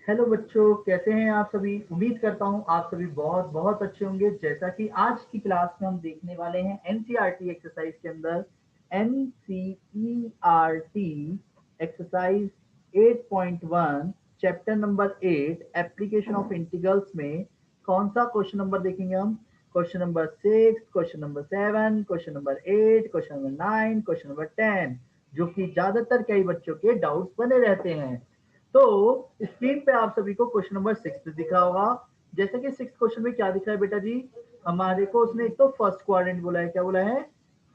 Hello बच्चों, कैसे हैं आप सभी। उम्मीद करता हूं आप सभी बहुत बहुत अच्छे होंगे। जैसा कि आज की क्लास में हम देखने वाले हैं एनसीईआरटी एक्सरसाइज के अंदर NCERT exercise 8.1 chapter number 8 application of integrals में कौन सा क्वेश्चन नंबर देखेंगे हम। Question number 6, question number 7, question number 8, question number 9, question number 10, जो कि ज्यादातर कई बच्चों के डाउट्स बने रहते हैं। तो स्क्रीन पे आप सभी को क्वेश्चन नंबर 6 दिख रहा होगा। जैसे कि 6 क्वेश्चन में क्या दिख रहा है बेटा जी, हमारे को उसने एक तो फर्स्ट क्वाड्रेंट बोला है। क्या बोला है?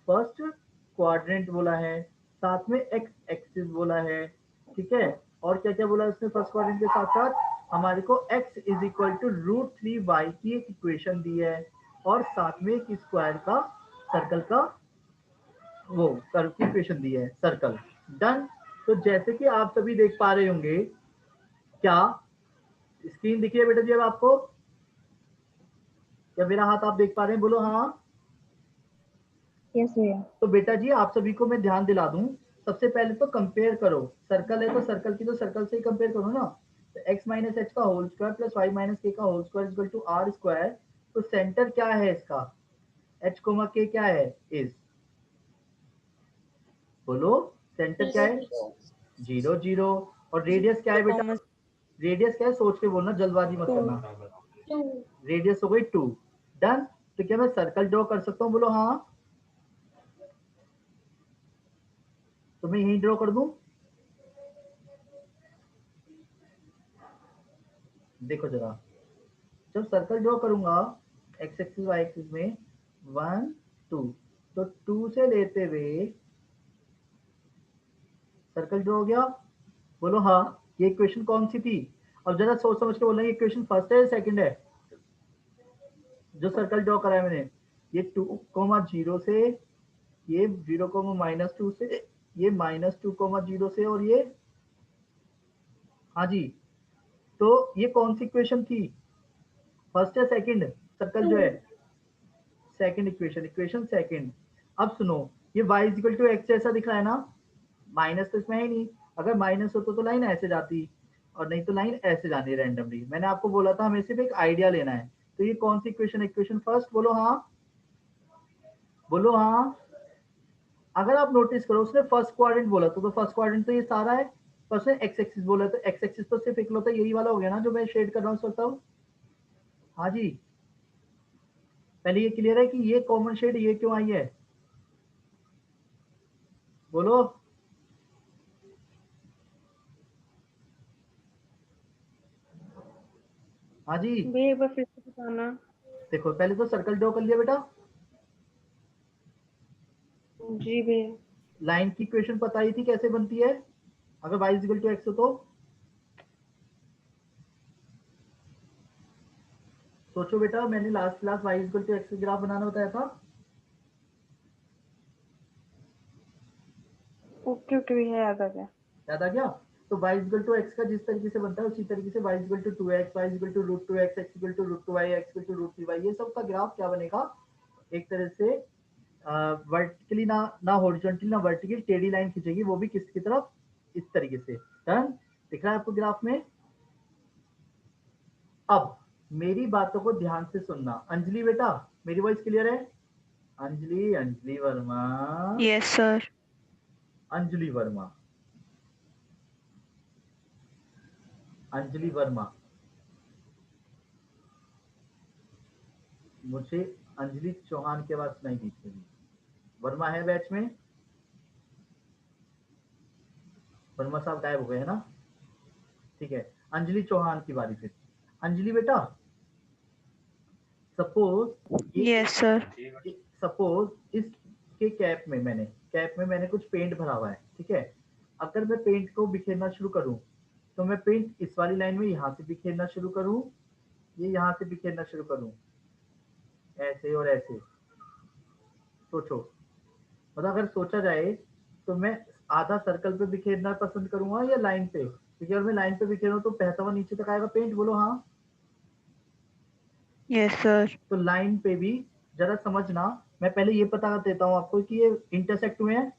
फर्स्ट क्वाड्रेंट बोला है। साथ में एक्स एक्सिस बोला है। ठीक है। और क्या क्या बोला उसने फर्स्ट क्वाड्रेंट के साथ साथ? हमारे को x is equal to √3y की एक इक्वेशन दी है और साथ में एक स्क्वायर का सर्कल का वो कर्व की इक्वेशन दी है, सर्कल। डन। तो जैसे कि आप सभी देख पा रहे होंगे, क्या स्क्रीन दिख रही है बेटा जी अब आपको? क्या मेरा हाथ आप देख पा रहे हैं? बोलो हाँ। यस भैया। तो बेटा जी आप सभी को मैं ध्यान दिला दूं, सबसे पहले तो कंपेयर करो। सर्कल है तो सर्कल की तो सर्कल से ही कंपेयर करो ना। तो x माइनस एच का whole square plus y minus k का whole square equal to r square. तो सेंटर क्या है इसका? h कोमा के क्या है? इस, बोलो सेंटर क्या है? 0 0। और रेडियस क्या है बेटा? रेडियस क्या है सोच के बोलना, जल्दबाजी मत करना। रेडियस हो गई 2। डन। तो क्या मैं सर्कल ड्रॉ कर सकता हूँ? बोलो हाँ। तो मैं यही ड्रॉ कर दूं। देखो जरा, जब सर्कल ड्रॉ करूंगा एक्स एक्सिस वाई एक्सिस में 1 2, तो 2 से लेते हुए सर्कल ड्रॉ हो गया। बोलो हाँ। ये इक्वेशन कौन सी थी? अब जरा सोच समझ के बोलना, ये इक्वेशन फर्स्ट है या सेकंड है जो सर्कल ड्रॉ करा है मैंने? ये 2,0 से, ये 0,-2 से, ये -2,0 से, और ये, हाँ जी। तो ये कौन सी इक्वेशन थी? फर्स्ट या सेकंड? सर्कल जो है सेकंड इक्वेशन, इक्वेशन सेकंड। अब सुनो, ये y इक्वल टू एक्स ऐसा दिखा है ना, माइनस तो इसमें है ही नहीं। अगर माइनस होता तो लाइन ऐसे जाती, और नहीं तो लाइन ऐसे जानी रैंडमली। मैंने आपको बोला था हमें सिर्फ एक आइडिया लेना है। तो ये कौन सी इक्वेशन? Equation first. बोलो हाँ। बोलो हाँ। अगर आप नोटिस करो, उसने फर्स्ट क्वाड्रेंट बोला तो फर्स्ट क्वाड्रेंट तो ये सारा है। पर उसने एक्स एक्सिस बोला तो एक्स एक्सिस तो सिर्फ इकलौता यही वाला हो गया ना जो मैं शेड कर रहा हूँ इस वक्त। हाँ जी। पहले ये क्लियर है कि ये कॉमन शेड ये क्यों आई है? बोलो। हाँ जी। भैया एक बार फिर से बताना। देखो पहले तो सर्कल ड्रॉ कर लिया बेटा। जी भैया। लाइन की इक्वेशन पता ही थी कैसे बनती है अगर y इक्वल टू एक्स हो तो। सोचो बेटा, मैंने last class y equal to x graph बनाना बताया था। ओके ओके भैया, याद आ गया। याद आ गया? तो y इक्वल टू एक्स का जिस तरीके से बनता है उसी तरीके से y equal to 2x, y equal to √2x, x equal to √2y, x equal to √3y, ये सब का ग्राफ क्या बनेगा? एक तरह से वर्टिकली ना हॉरिजॉन्टली ना वर्टिकली टेढ़ी लाइन खींचेगी, वो भी किसकी तरफ? इस तरीके से। डन। दिख रहा है आपको ग्राफ में? अब मेरी बातों को ध्यान से सुनना। अंजलि बेटा, मेरी वॉइस क्लियर है? Anjali, Anjali Verma, yes sir. अंजलि वर्मा, अंजलि वर्मा। मुझे अंजलि चौहान की आवाज सुनाई दी थी। वर्मा है बैच में? वर्मा साहब गायब हो गए है ना? ठीक है। अंजलि चौहान की बारी फिर। अंजलि बेटा, सपोज ये यस सर। सपोज इसके कैप में मैंने कुछ पेंट भरा हुआ है। ठीक है। अगर मैं पेंट को बिखेरना शुरू करूं, तो मैं पेंट इस वाली लाइन में यहाँ से बिखेरना शुरू करूं, ये यहाँ से बिखेरना शुरू करूं, ऐसे और ऐसे। सोचो, मतलब अगर सोचा जाए तो मैं आधा सर्कल पे बिखेरना पसंद करूंगा या लाइन पे? क्योंकि अगर मैं लाइन पे बिखेरूं तो बहता हुआ नीचे तक आएगा पेंट। बोलो हाँ। Yes sir. तो लाइन पे भी जरा समझना। मैं पहले ये बता देता हूँ आपको कि ये इंटरसेक्ट हुए हैं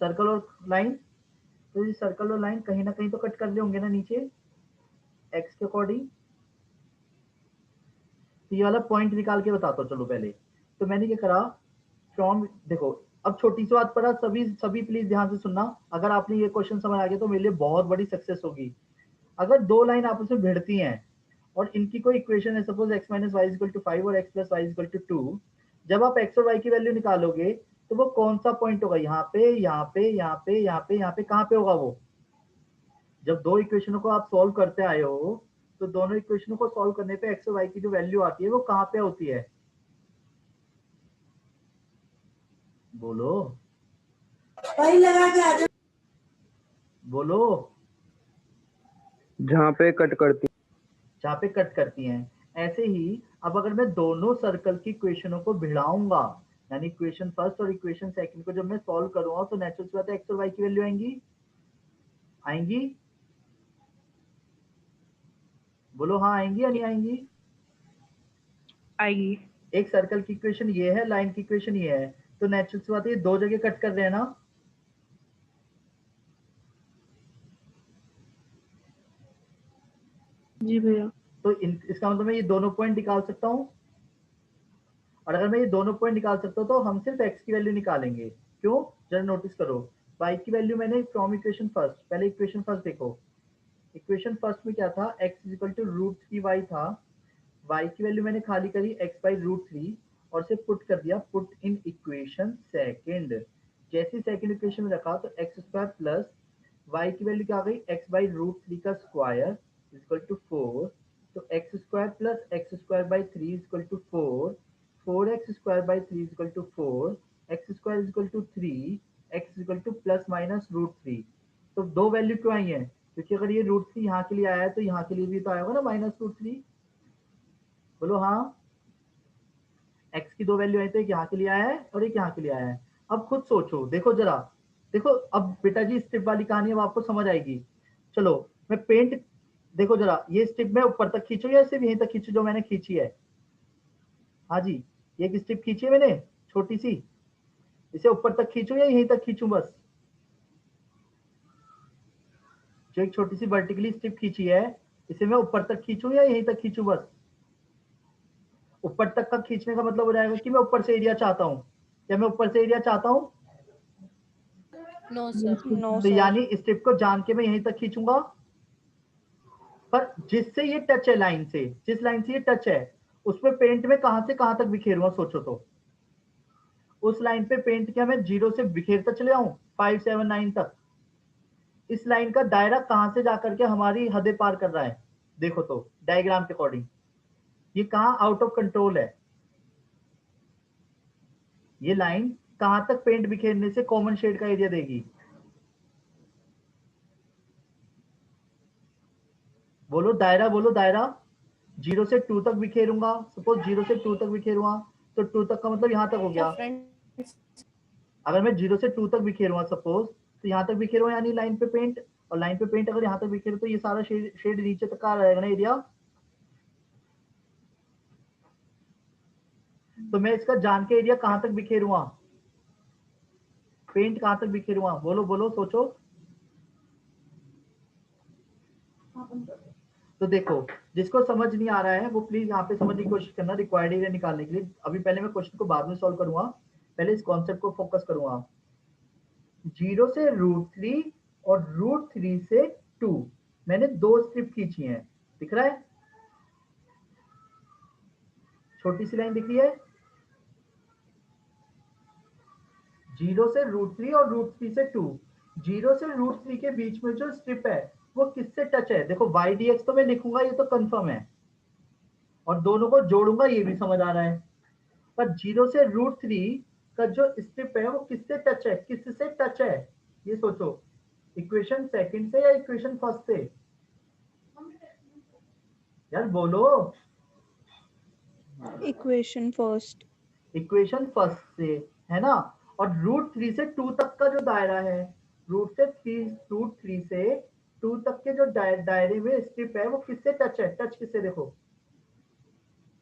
सर्कल और लाइन। तो ये सर्कल और लाइन कहीं ना कहीं तो कट कर रहे होंगे ना नीचे। x के अकॉर्डिंग। तो ये वाला पॉइंट निकाल के बताता हूँ चलो पहले। तो मैंने क्या करा, फ्रॉम, देखो अब छोटी सी बात पड़ा, सभी सभी प्लीज ध्यान से सुनना। अगर आपने ये क्वेश्चन समझ आ गया तो मेरे लिए बहुत बड़ी सक्सेस होगी। अगर दो लाइन आपस में भिड़ती हैं और इनकी कोई इक्वेशन है, suppose x minus y equal to 5 और x plus y equal to 2, जब आप x और y की वैल्यू निकालोगे तो वो कौन सा पॉइंट होगा, यहाँ पे, यहाँ पे, यहाँ पे, यहाँ पे, यहाँ पे, कहाँ पे होगा वो? जब दो इक्वेशनों को आप सॉल्व करते आए हो तो दोनों इक्वेशनों को सॉल्व करने पे x और y की जो वैल्यू आती है वो कहाँ पे होती है? बोलो वही लगा के आ जाओ। बोलो। जहाँ पे कट करती, जहाँ पे कट करती हैं। ऐसे ही अब अगर मैं दोनों सर्कल की इक्वेशनों को भिड़ाऊंगा, यानी इक्वेशन फर्स्ट और इक्वेशन सेकंड को जब मैं सॉल्व करूंगा तो नेचुरल सी बात है x और y की वैल्यू आएंगी, आएंगी? बोलो हाँ आएंगी या नहीं आएंगी? आएगी। एक सर्कल की इक्वेशन ये है, लाइन की इक्वेशन ये है, तो नेचुरल सी बात है ये दो जगह कट कर रहे हैं ना। जी भैया। तो इसका मतलब मैं ये दोनों पॉइंट निकाल सकता हूँ, और अगर मैं ये दोनों पॉइंट निकाल सकता हूँ तो हम सिर्फ x की वैल्यू निकालेंगे। क्यों? जरा नोटिस करो, y की वैल्यू मैंने फ्रॉम इक्वेशन फर्स्ट, पहले इक्वेशन फर्स्ट देखो, इक्वेशन फर्स्ट में क्या था, x is equal to root 3y था, y की वैल्यू मैंने खाली करी x बाई रूट 3 और से पुट कर दिया, पुट इन इक्वेशन सेकंड। जैसे सेकंड इक्वेशन में रखा तो एक्स स्क्वायर प्लस y की वैल्यू क्या आ गई, x बाई रूट 3 का स्क्वायर इज इक्वल टू 4, तो x square plus x square by 3 is equal to 4, 4x square by 3 is equal to 4, x square is equal to 3, x is equal to plus minus root 3। तो दो value क्यों आई है? क्योंकि अगर ये root 3 यहाँ के लिए आया है तो यहाँ के लिए भी तो आया होगा ना माइनस रूट 3। बोलो हाँ। x की दो वैल्यू आई तो एक यहाँ के लिए आया है और एक यहाँ के लिए आया है। अब खुद सोचो, देखो जरा, देखो अब बेटा जी स्ट्रिप वाली कहानी अब आपको समझ आएगी। चलो मैं पेंट, देखो जरा ये स्ट्रिप मैं ऊपर तक खींचू या सिर्फ यहीं तक खींचू जो मैंने खींची है? हाँ जी, ये एक स्ट्रिप खींची है मैंने छोटी सी, इसे ऊपर तक खींचू या यहीं तक खींचू बस? जो एक छोटी सी वर्टिकली स्ट्रिप खींची है इसे मैं ऊपर तक खींचू या यहीं तक खींचू बस? ऊपर तक का खींचने का मतलब हो जाएगा कि मैं ऊपर से एरिया चाहता हूँ। क्या मैं ऊपर से एरिया चाहता हूँ? No sir. नो तो सर। यानी स्ट्रिप को जान के मैं यहीं तक खींचूंगा, पर जिससे ये टच है लाइन से, जिस लाइन से ये टच है उसमें पेंट में कहां से कहां तक बिखेरूंगा सोचो तो। उस लाइन पे पेंट क्या मैं 0 से बिखेरता चले आऊं 5 7 9 तक? इस लाइन का दायरा कहां से जाकर के हमारी हदें पार कर रहा है? देखो तो डायग्राम के अकॉर्डिंग ये कहां आउट ऑफ कंट्रोल है? ये लाइन कहां तक पेंट बिखेरने से कॉमन शेड का एरिया देगी? बोलो दायरा, बोलो दायरा। 0 से 2 तक बिखेरूंगा, सपोज 0 से 2 तक बिखेरूंगा तो 2 तक का मतलब यहां तक हो गया। फ्रेंड्स अगर मैं 0 से 2 तक बिखेरूंगा सपोज, तो यहाँ तक बिखेरूंगा यानी लाइन पे पेंट, और लाइन पे पेंट अगर यहाँ तक बिखेरू तो ये सारा शेड नीचे तक का रहेगा ना एरिया। तो मैं इसका जान के एरिया कहां तक बिखेरूंगा, पेंट कहां तक बिखेरूंगा? बोलो बोलो सोचो। तो देखो जिसको समझ नहीं आ रहा है वो प्लीज यहाँ पे समझने की कोशिश करना, रिक्वायर्ड एरिया निकालने के लिए। अभी पहले मैं क्वेश्चन को बाद में सॉल्व करूंगा, पहले इस कॉन्सेप्ट को फोकस करूंगा। 0 से √3 और √3 से 2 मैंने दो स्ट्रिप खींची हैं, दिख रहा है? छोटी सी लाइन दिख रही है। 0 से √3 और √3 से 2, 0 से √3 के बीच में जो स्ट्रिप है वो किससे टच है? देखो y dx तो मैं लिखूंगा, ये तो कंफर्म है, और दोनों को जोड़ूंगा ये भी समझ आ रहा है। पर 0 से √3 का जो स्ट्रिप है वो किससे टच है, किससे टच है? ये सोचो, इक्वेशन सेकंड से या इक्वेशन फर्स्ट से? यार बोलो। Equation first. इक्वेशन फर्स्ट से, है ना? और √3 से 2 तक का जो दायरा है, √3 से 2 तक के जो दायरे में स्ट्रिप है वो किससे टच है? टच किससे? देखो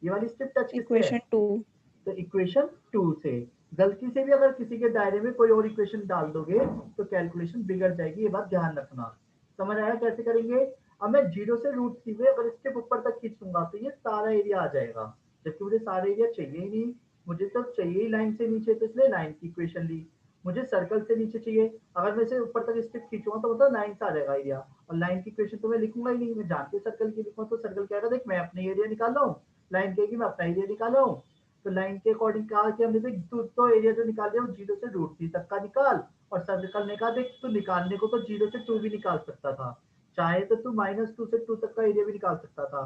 ये वाली स्ट्रिप टच किससे है? इक्वेशन 2। तो इक्वेशन 2 से। गलती से भी अगर किसी के दायरे में कोई और इक्वेशन डाल दोगे तो कैलकुलेशन बिगड़ जाएगी, ये बात ध्यान रखना। समझ आया कैसे करेंगे? अब मैं 0 से √3 में अगर इसके ऊपर तक खींचूंगा तो ये सारा एरिया आ जाएगा, जबकि मुझे सारा एरिया चाहिए ही नहीं, मुझे तो चाहिए ही लाइन से नीचे, तो इसलिए लाइन की इक्वेशन ली। मुझे सर्कल से नीचे चाहिए, अगर मैं इसे ऊपर तक स्ट्रिप खींचूंगा तो मतलब लाइन से आ जाएगा एरिया, और लाइन की इक्वेशन तो मैं लिखूंगा ही नहीं, मैं जान के सर्कल की लिखूंगा। तो सर्कल क्या है, देख मैं अपने एरिया निकाल रहा हूँ, लाइन कहेगी मैं अपना एरिया निकाल रहा हूँ। तो लाइन के अकॉर्डिंग कहा कि हमने देख तो एरिया जो निकाल दिया वो 0 से √3 तक का निकाल, और सर्कल ने कहा देख तो निकालने को तो 0 से 2 भी निकाल सकता था, चाहे तो तू -2 से 2 तक का एरिया भी निकाल सकता था,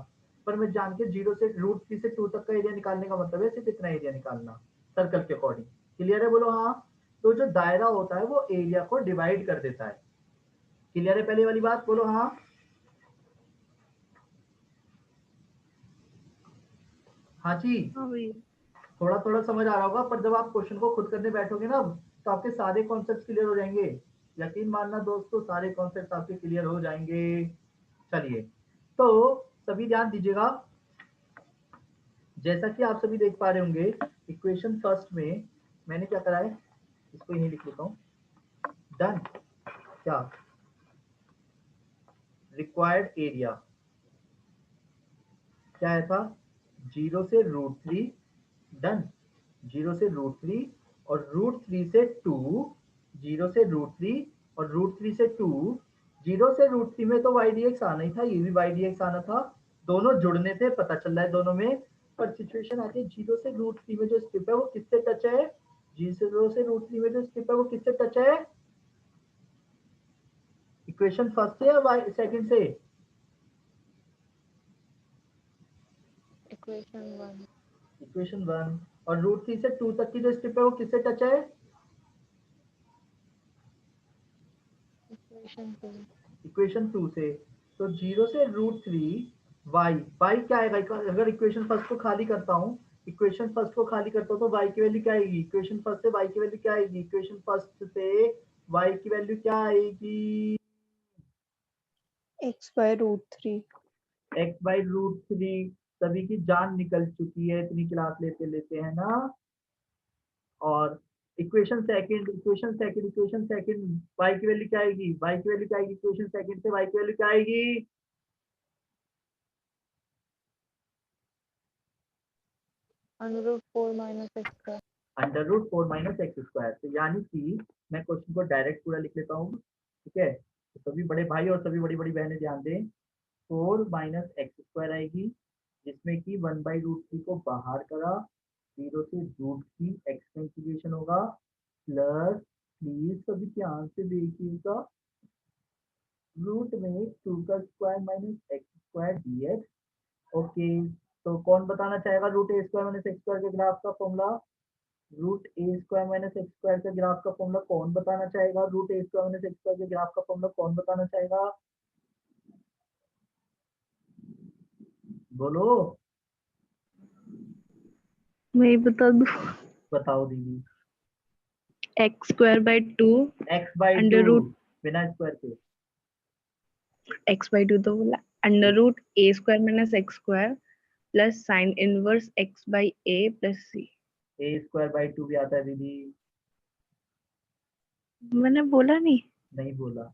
पर मैं जान के 0 से √3 से 2 तक का एरिया निकालने का मतलब है सिर्फ इतना एरिया निकालना सर्कल के अकॉर्डिंग। क्लियर है, बोलो हाँ। तो जो दायरा होता है वो एरिया को डिवाइड कर देता है। क्लियर है पहले वाली बात, बोलो हाँ। हाँ जी, हाँ भैया। थोड़ा थोड़ा समझ आ रहा होगा, पर जब आप क्वेश्चन को खुद करने बैठोगे ना तो आपके सारे कॉन्सेप्ट क्लियर हो जाएंगे। यकीन मानना दोस्तों, सारे कॉन्सेप्ट आपके क्लियर हो जाएंगे। चलिए, तो सभी ध्यान दीजिएगा, जैसा कि आप सभी देख पा रहे होंगे इक्वेशन फर्स्ट में मैंने क्या करा है, इसको यही लिख लेता हूँ, डन। क्या रिक्वायर्ड एरिया क्या है था, 0 से √3, डन, 0 से √3 और √3 से 2, 0 से √3 और √3 से 2, 0 से √3 में तो y/dx आना ही था, ये भी y/dx आना था, दोनों जुड़ने थे, पता चल रहा है दोनों में। पर सिचुएशन आती है 0 से √3 में जो स्ट्रिप है वो किससे टच है, 0 से √3 में जो स्ट्रिप है वो किससे टच है, इक्वेशन फर्स्ट से या सेकंड से, इक्वेशन 1। इक्वेशन 1। और √3 से 2 तक की जो स्ट्रिप है वो किससे टच है, इक्वेशन 2। इक्वेशन 2 से। तो 0 से √3 y क्या आएगा, अगर इक्वेशन फर्स्ट को खाली करता हूँ, इक्वेशन फर्स्ट को खाली करता हूँ तो y की वैल्यू क्या आएगी, इक्वेशन फर्स्ट से y की वैल्यू क्या आएगी, इक्वेशन फर्स्ट से y की वैल्यू क्या आएगी, x/√3। x/√3। सभी की जान निकल चुकी है इतनी क्लास लेते लेते, है ना। और इक्वेशन सेकंड y की वैल्यू क्या आएगी, y की वैल्यू क्या आएगी, इक्वेशन सेकंड से y की वैल्यू क्या आएगी, √4 - x²। √4 - x²। तो यानी कि मैं क्वेश्चन को डायरेक्ट पूरा लिख लेता हूँ, ठीक है। तो सभी बड़े भाई और सभी बड़ी बड़ी बहनें ध्यान दें, 4 - x² आएगी, जिसमें कि 1/√3 को बाहर करा, 0 से √3 x का इंटीग्रेशन होगा, प्लस, प्लीज सभी ध्यान से देखिएगा, रूट में 2 का स्क्वायर -x² dx। ओके, तो कौन बताना चाहेगा √a² - x² के ग्राफ का फॉर्मूला, √a² - x² के ग्राफ का फॉर्मूला कौन बताना चाहेगा, √a² - x² के ग्राफ का फॉर्मूला कौन बताना चाहेगा, बोलो, मैं बता दूं, बताओ दीदी। x²/2 x/2 अंडर रूट बिना स्क्वायर के, x/2 तो बोला, √a² - x² plus sine inverse x/a plus c। a²/2 भी आता है दीदी, मैंने बोला नहीं। नहीं बोला,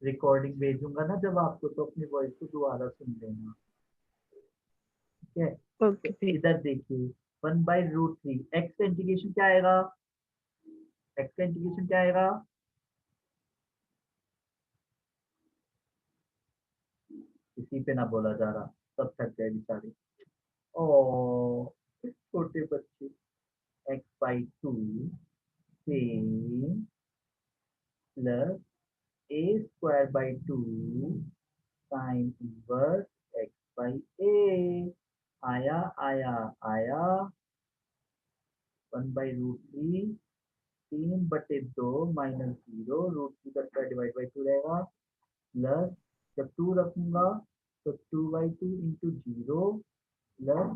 रिकॉर्डिंग भेजूंगा ना जब आपको, तो अपनी वॉइस को दोबारा सुन लेना, ठीक है। ओके तो फिर। इधर देखिए, 1/√3 x का इंटीग्रेशन क्या आएगा, x का इंटीग्रेशन क्या आएगा, किसी पे ना बोला जा रहा, सब थक गए बेचारे, ओ छोटे बच्चे, x/2 से plus a²/2 sine inverse x/a, आया आया आया, 1/√3, 3/2 -0, √3 का स्क्वायर /2 रहेगा, प्लस, जब 2 रखूंगा तो 2/2 इंटू 0 प्लस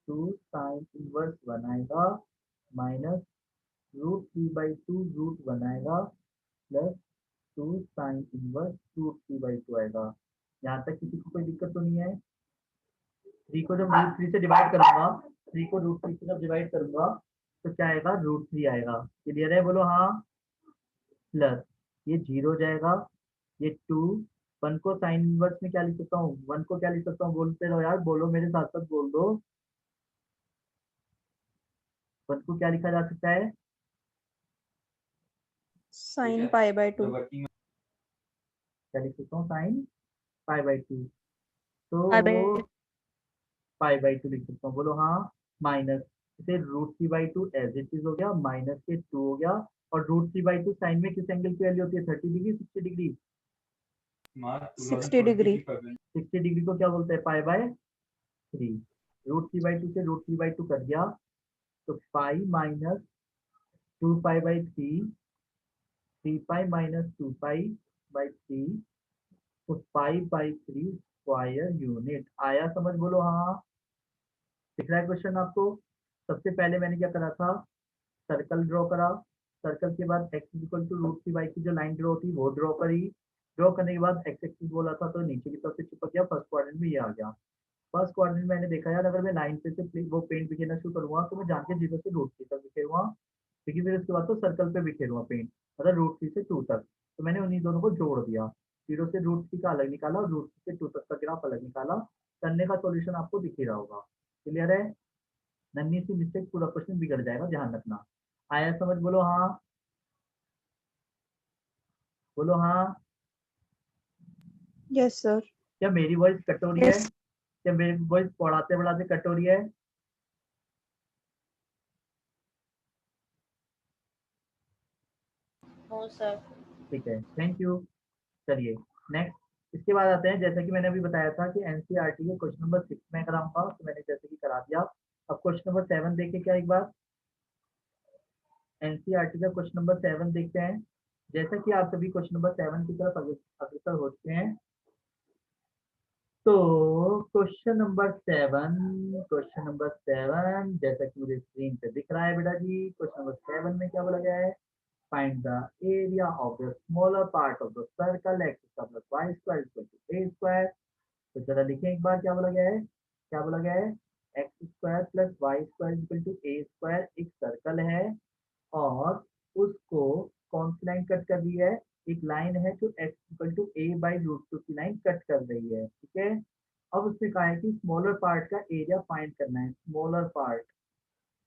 2 साइन इनवर्स 1 आएगा, माइनस √3/2 √1 आएगा, प्लस 2 साइन इनवर्स √3/2 आएगा। यहाँ तक किसी को कोई दिक्कत तो नहीं है। 3 को जब √3 से डिवाइड करूंगा, 3 को √3 से जब डिवाइड करूंगा तो क्या आएगा, √3 आएगा। क्लियर है, बोलो हाँ। प्लस ये 0 जाएगा, ये 2 वन को साइन इनवर्स में क्या लिख सकता हूँ, वन को क्या लिख सकता हूँ, बोलते रहो यार, बोलो मेरे साथ साथ बोल दो। वन को क्या लिखा जा सकता है, sin pi by 2. क्या लिख सकता हूँ, sine pi by two. Pi तो by पाई बाई टू लिख सकता हूँ, बोलो हाँ। माइनस, इसे root three by two as it is हो गया, माइनस के टू हो गया। और root three by two sine में किस एंगल की वैल्यू होती है, 30 डिग्री, 60 डिग्री। 60 degree. 60 डिग्री को क्या बोलते हैं, pi by three. Root three by two से रूट थ्री बाई टू कर दिया, तो pi minus two pi by three, three pi minus two pi by three, तो pi by three square unit. आया समझ, बोलो हाँ। दिख रहा है क्वेश्चन आपको। सबसे पहले मैंने क्या करा था, सर्कल ड्रॉ करा। सर्कल के बाद x equal to root three by की जो लाइन ड्रॉ थी वो ड्रॉ करी। ड्रॉ करने के बाद एक्स एक्सिस बोला था, तो नीचे की तरफ से चिपक गया, फर्स्ट क्वाड्रेंट में ये आ गया। फर्स्ट क्वाड्रेंट मैंने देखा यार, अगर मैं लाइन पे से वो पेंट बिखेरना शुरू करूंगा तो मैं जान के जीरो से रूट थ्री तक बिखेरूंगा, क्योंकि फिर उसके बाद तो सर्कल पे बिखेरूंगा पेंट, मतलब रूट थ्री से टू तक। तो मैंने उन्हीं दोनों को जोड़ दिया, जीरो से रूट थ्री का अलग निकाला और रूट थ्री से टू तक का ग्राफ अलग निकाला। करने का सॉल्यूशन आपको दिख ही रहा होगा। क्लियर है, नन्ही सी मिस्टेक पूरा क्वेश्चन बिगड़ जाएगा, ध्यान रखना। आया समझ, बोलो हाँ, बोलो हाँ। yes sir. क्या मेरी वॉइस कट हो रही है, Yes. क्या मेरी वॉइस पढ़ाते पढ़ाते कट हो रही है। No sir. ठीक है, थैंक यू। चलिए नेक्स्ट, इसके बाद आते हैं, जैसा कि मैंने अभी बताया था कि एनसीईआरटी के क्वेश्चन नंबर 6 में कराऊंगा, तो मैंने जैसे कि करा दिया। अब क्वेश्चन नंबर 7 देखे क्या एक बार, एनसीईआरटी का क्वेश्चन नंबर 7 देखते हैं। जैसा कि आप सभी क्वेश्चन नंबर 7 की तरफ अग्रसर हो चुके हैं, तो क्वेश्चन नंबर 7 जैसा कि मुझे स्क्रीन पे दिख रहा है बेटा जी, क्वेश्चन नंबर 7 में क्या बोला गया है, find the area of the smaller part of the circle x plus y square equal to a square. तो चलो लिखें एक बार, क्या बोला गया है, क्या बोला गया है, x square plus y square equal to a square एक सर्कल है, और उसको कौन सी लाइन कट कर रही है, एक लाइन है जो x equal to a by root two की लाइन कट कर रही है, ठीक है। अब उसने कहा है कि स्मॉलर पार्ट का एरिया फाइंड करना है, smaller part,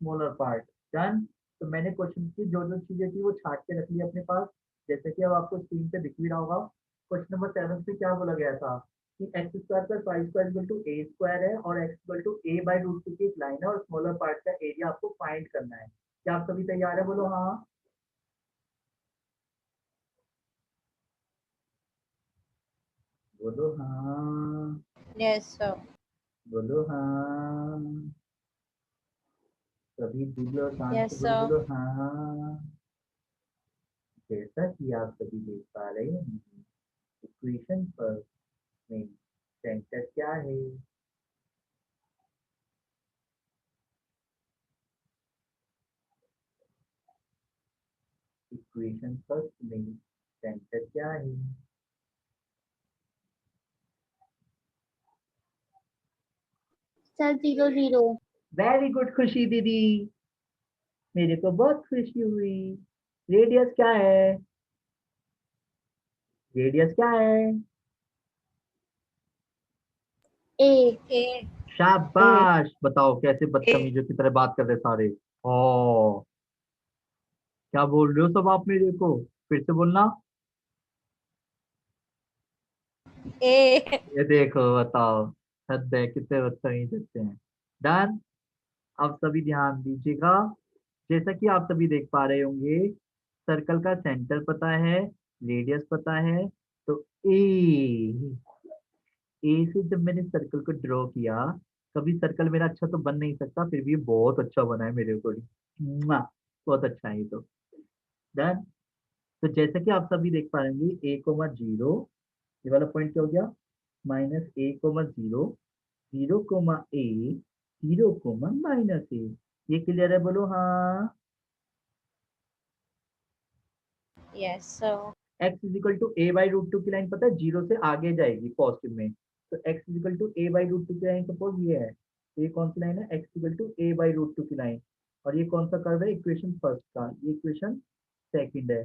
smaller part. Done. तो मैंने क्वेश्चन की जो जो चीजें थी वो छाट के रख ली अपने पास, जैसे कि अब आपको स्क्रीन पे दिख भी रहा होगा। क्वेश्चन नंबर 7 पे क्या बोला गया था कि x square plus y square equal to a square है, और x equal to a by root two की एक लाइन है, और स्मॉलर पार्ट का एरिया आपको फाइंड करना है। क्या आप सभी तैयार है, बोलो हाँ। बोलो हाँ, यस सर। बोलो हाँ, सभी दिल और कान से यस बोलो, सर। बोलो हाँ। जैसा कि आप सभी देख पा रहे हैं, इक्वेशन पर में सेंटर क्या है, इक्वेशन फर्स्ट में सेंटर क्या है, सर 0 0। वेरी गुड खुशी दीदी, मेरे को बहुत खुशी हुई। रेडियस क्या है, रेडियस क्या है, ए ए। शाबाश। बताओ कैसे A. बदतमीजों की तरह बात कर रहे सारे। ओ, क्या बोल रहे हो सब आप मेरे को, फिर से बोलना। ए। ये देखो बताओ, हद है, कितने बदतमीज होते हैं। डन। अब सभी ध्यान दीजिएगा, जैसा कि आप सभी देख पा रहे होंगे, सर्कल का सेंटर पता है, रेडियस पता है, तो ए, ए से जब मैंने सर्कल को ड्रॉ किया, कभी सर्कल मेरा अच्छा तो बन नहीं सकता, फिर भी ये बहुत अच्छा बना है मेरे अकॉर्डिंग, बहुत अच्छा है ये तो। डन। तो जैसा कि आप सभी देख पा रहे होंगे, ए कोमा जीरो, ये वाला पॉइंट क्या हो गया, minus a comma zero, zero comma a, zero comma minus a. ये क्लियर है, बोलो हाँ। Yes sir. X is equal to a by root two की लाइन पता है जीरो से आगे जाएगी पॉजिटिव में, तो x is equal to a by root two की लाइन सपोज ये है, तो ये कौन सी लाइन है, x equal to a by root two की लाइन। और ये कौन सा कर्व है, इक्वेशन फर्स्ट का, ये इक्वेशन सेकंड है।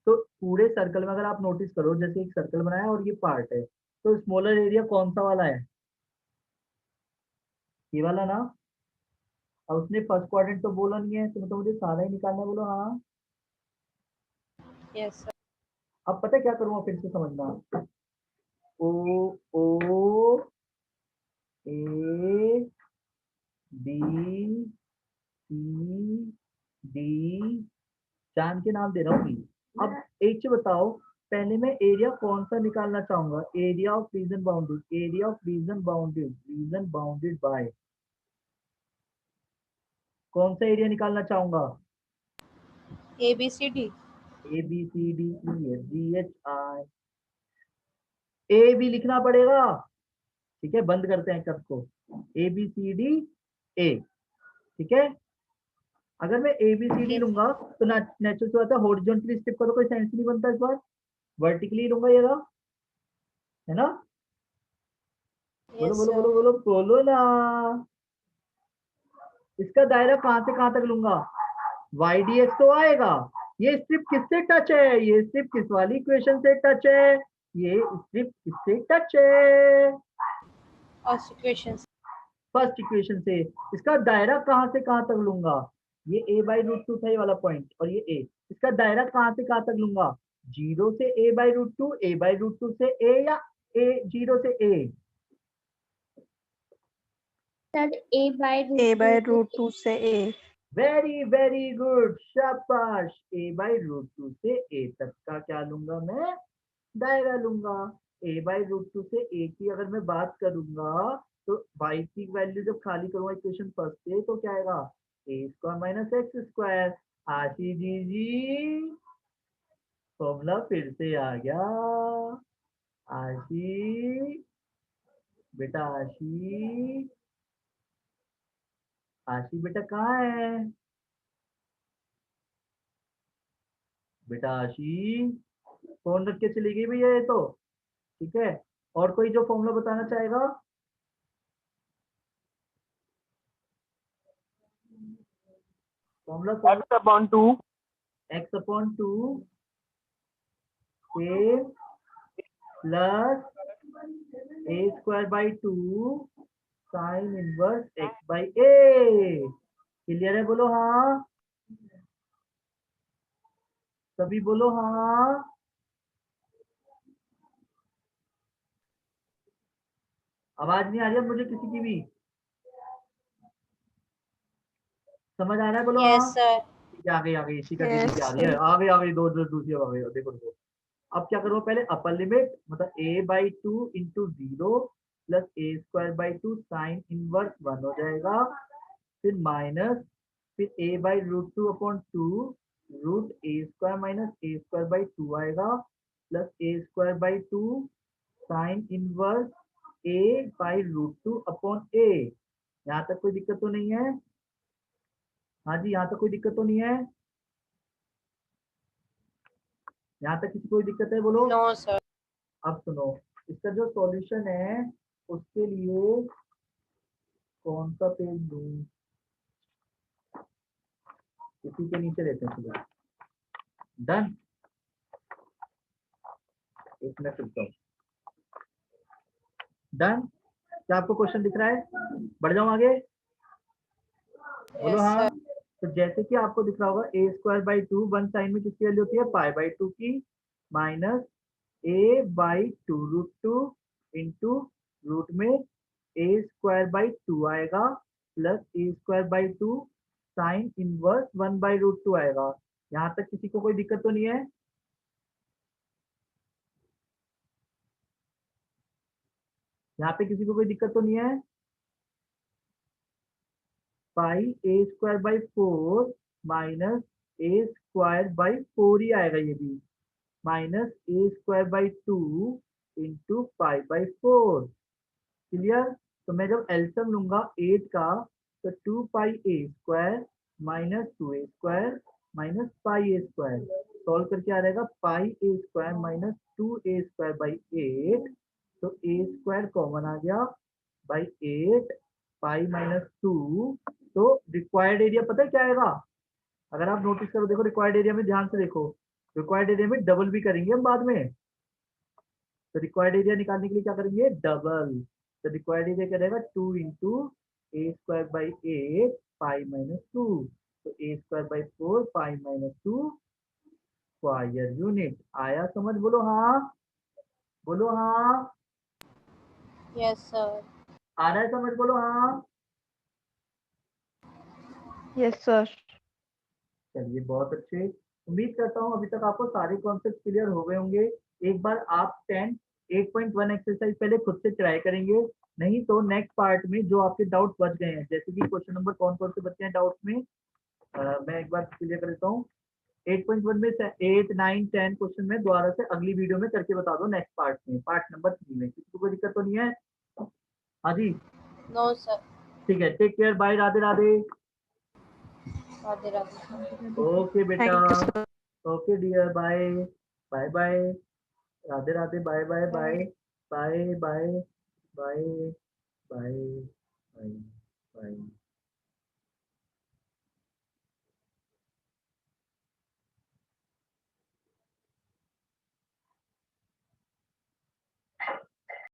तो पूरे सर्कल में अगर आप नोटिस करो, जैसे एक सर्कल बनाया और ये पार्ट है, तो स्मॉलर एरिया कौन सा वाला है? ये वाला ना। अब उसने फर्स्ट क्वाड्रेंट तो बोला नहीं है, तो मतलब मुझे सारा ही निकालना है। बोलो हाँ। Yes, sir. अब पता है क्या करूँगा, फिर से समझना। ओ ओ ए बी सी डी, चांद के नाम दे रहा हूँ। अब एक चीज बताओ, पहले मैं एरिया कौन सा निकालना चाहूंगा? Area of region bounded, area of region bounded, region bounded by, कौन सा एरिया निकालना चाहूंगा? A, B, C, D. A B C D E F G H I, A भी लिखना पड़ेगा। ठीक है, बंद करते हैं कब को, ए बी सी डी ए। ठीक है, अगर मैं A B C D Yes, लूंगा तो नेचुरल से बात है, हॉरिजॉन्टली स्टेप का तो कोई सेंस नहीं बनता इस बार, वर्टिकली लूंगा ये रहा, है ना? बोलो yes, बोलो sir. बोलो बोलो बोलो ना। इसका दायरा कहां से कहां तक लूंगा? वाई डी एक्स तो आएगा। ये स्ट्रिप किससे टच है? ये स्ट्रिप किस वाली इक्वेशन से टच है? ये स्ट्रिप किससे टच है? First equation. फर्स्ट इक्वेशन से। इसका दायरा कहां से कहां तक लूंगा? ये a बाई रूट टू था ये वाला पॉइंट, और ये a। इसका दायरा कहां से कहां तक लूंगा? 0 से a by root two, a by root two से a, या a 0 से a? Sir a by root to से ए। वेरी वेरी गुड, शाबाश। a बाई रूट टू से a तक का क्या लूंगा मैं? दायरा लूंगा। a बाई रूट टू से a की अगर मैं बात करूंगा, तो y की वैल्यू जब खाली करूंगा इक्वेशन फर्स्ट से, तो क्या आएगा? a square minus x square. Ashish ji formula फिर से आ गया। आशीष बेटा, आशीष, आशीष बेटा कहाँ है बेटा? आशीष फोन रख के चली गई भैया ये तो। ठीक है, और कोई जो फॉर्मूला बताना चाहेगा? Formula x upon 2 x upon two A plus a square by two sine inverse x by A. Clear है? बोलो हाँ, सभी बोलो हाँ। आवाज नहीं आ रही है मुझे किसी की भी? समझ आ रहा है? बोलो Yes, हाँ। sir. ठीक है, आ गई इसी का Yes, की आ रही है, आ गई दो दूसरी आ गई। देखो देखो, अब क्या करूँ? पहले अपर लिमिट मतलब a by two into zero plus a square by two sine inverse 1 हो जाएगा, फिर माइनस, फिर a by root two upon two root a square minus a square by two आएगा, plus a square by two sine inverse a by root two upon a. यहाँ तक कोई दिक्कत तो नहीं है? हाँ जी, यहाँ तक कोई दिक्कत तो नहीं है? यहाँ तक किसी कोई दिक्कत है? बोलो। No, sir. अब सुनो, इसका जो सॉल्यूशन है उसके लिए कौन सा पेज लूं? इसी के नीचे लेते हैं, चलो। डन, एक मिनट रुकता हूँ। डन, क्या आपको क्वेश्चन दिख रहा है? बढ़ जाऊं आगे? बोलो Yes, हाँ। sir. तो जैसे कि आपको दिख रहा होगा, a square by two one sine में किसकी वैल्यू होती है? पाई बाई टू की, minus a by two root two into root में ए स्क्वायर बाई टू आएगा, plus a square by two sine inverse 1 by root two आएगा। यहाँ तक किसी को कोई दिक्कत तो नहीं है? यहाँ पे किसी को कोई दिक्कत तो नहीं है? Pi a square by four minus a square by four ही आएगा ये भी, minus a square by two into pi by four. Clear? तो मैं जब एलसीएम लूंगा 8 का, तो 2 pi a square minus 2 a square minus pi a square, solve करके आ रहेगा pi a square minus 2 a square by 8। तो ए स्क्वायर कॉमन आ गया बाई 8 पाई माइनस 2। तो रिक्वायर्ड एरिया पता है क्या आएगा? अगर आप नोटिस करो, देखो रिक्वायर्ड एरिया में ध्यान से देखो, रिक्वायर्ड एरिया में डबल भी करेंगे हम बाद में, तो रिक्वायर्ड एरिया निकालने के लिए क्या करेंगे, डबल। तो रिक्वायर्ड एरिया क्या रहेगा, 2 into a square by 8 pi minus 2, तो a square by 4 pi minus 2 square unit. आया समझ, बोलो हाँ, बोलो हाँ, Yes, sir. आ रहा है समझ, बोलो हाँ। Yes, sir. चलिए बहुत अच्छे, उम्मीद करता हूँ अभी तक आपको सारे कॉन्सेप्ट क्लियर हो गए होंगे। एक बार आप 8.1 एक्सरसाइज पहले खुद से ट्राई करेंगे, नहीं तो नेक्स्ट पार्ट में जो आपके डाउट बच गए हैं, जैसे कि क्वेश्चन नंबर कौन कौन से बचे हैं डाउट में, मैं एक बार क्लियर कर देता हूँ। 8.1 में 8, 9, 10 क्वेश्चन में दोबारा से अगली वीडियो में करके बता दो, नेक्स्ट पार्ट में, पार्ट नंबर 3 में। किसी को कोई दिक्कत तो नहीं है? हाँ जी, No, sir. ठीक है, take care, bye, Radhe Radhe. Radhe Radhe. Okay बेटा, Thank you, sir. Okay dear, bye bye bye, Radhe Radhe, bye bye bye bye bye bye bye bye.